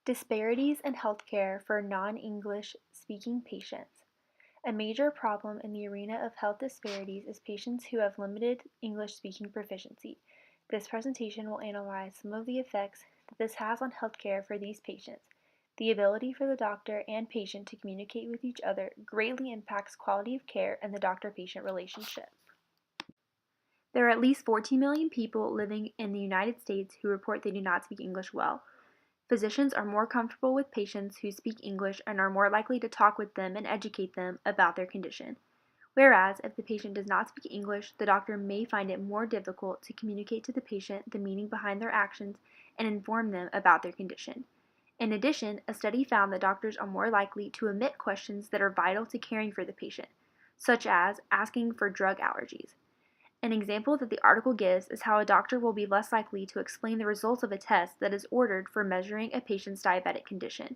Disparities in healthcare for non-English speaking patients. A major problem in the arena of health disparities is patients who have limited English speaking proficiency. This presentation will analyze some of the effects that this has on healthcare for these patients. The ability for the doctor and patient to communicate with each other greatly impacts quality of care and the doctor-patient relationship. There are at least 14 million people living in the United States who report they do not speak English well. Physicians are more comfortable with patients who speak English and are more likely to talk with them and educate them about their condition. Whereas, if the patient does not speak English, the doctor may find it more difficult to communicate to the patient the meaning behind their actions and inform them about their condition. In addition, a study found that doctors are more likely to omit questions that are vital to caring for the patient, such as asking for drug allergies. An example that the article gives is how a doctor will be less likely to explain the results of a test that is ordered for measuring a patient's diabetic condition.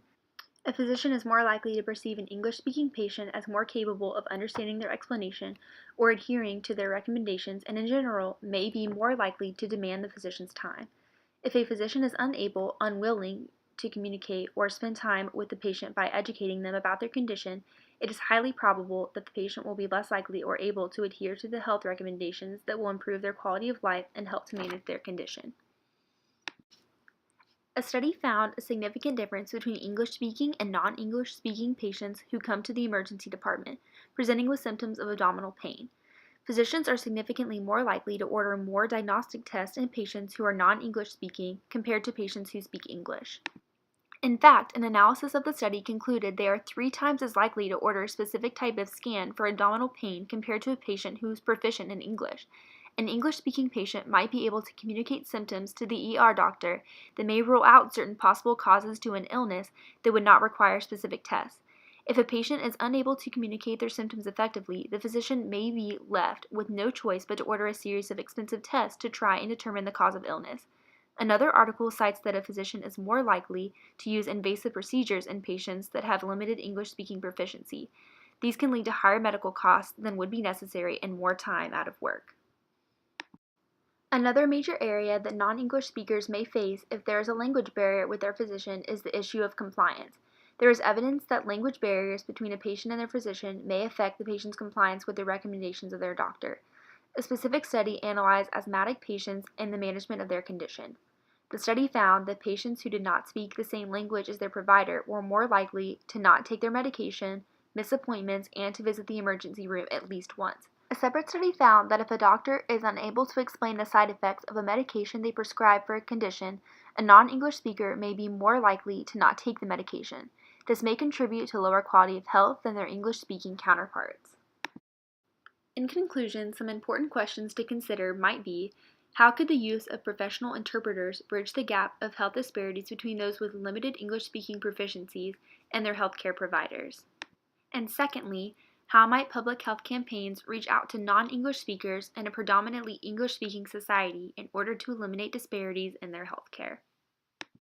A physician is more likely to perceive an English-speaking patient as more capable of understanding their explanation or adhering to their recommendations, and in general may be more likely to demand the physician's time. If a physician is unwilling to communicate or spend time with the patient by educating them about their condition, it is highly probable that the patient will be less likely or able to adhere to the health recommendations that will improve their quality of life and help to manage their condition. A study found a significant difference between English-speaking and non-English-speaking patients who come to the emergency department, presenting with symptoms of abdominal pain. Physicians are significantly more likely to order more diagnostic tests in patients who are non-English speaking compared to patients who speak English. In fact, an analysis of the study concluded they are 3 times as likely to order a specific type of scan for abdominal pain compared to a patient who is proficient in English. An English-speaking patient might be able to communicate symptoms to the ER doctor that may rule out certain possible causes to an illness that would not require specific tests. If a patient is unable to communicate their symptoms effectively, the physician may be left with no choice but to order a series of expensive tests to try and determine the cause of illness. Another article cites that a physician is more likely to use invasive procedures in patients that have limited English-speaking proficiency. These can lead to higher medical costs than would be necessary and more time out of work. Another major area that non-English speakers may face if there is a language barrier with their physician is the issue of compliance. There is evidence that language barriers between a patient and their physician may affect the patient's compliance with the recommendations of their doctor. A specific study analyzed asthmatic patients and the management of their condition. The study found that patients who did not speak the same language as their provider were more likely to not take their medication, miss appointments, and to visit the emergency room at least once. A separate study found that if a doctor is unable to explain the side effects of a medication they prescribe for a condition, a non-English speaker may be more likely to not take the medication. This may contribute to lower quality of health than their English-speaking counterparts. In conclusion, some important questions to consider might be: how could the use of professional interpreters bridge the gap of health disparities between those with limited English-speaking proficiencies and their healthcare providers? And secondly, how might public health campaigns reach out to non-English speakers in a predominantly English-speaking society in order to eliminate disparities in their healthcare?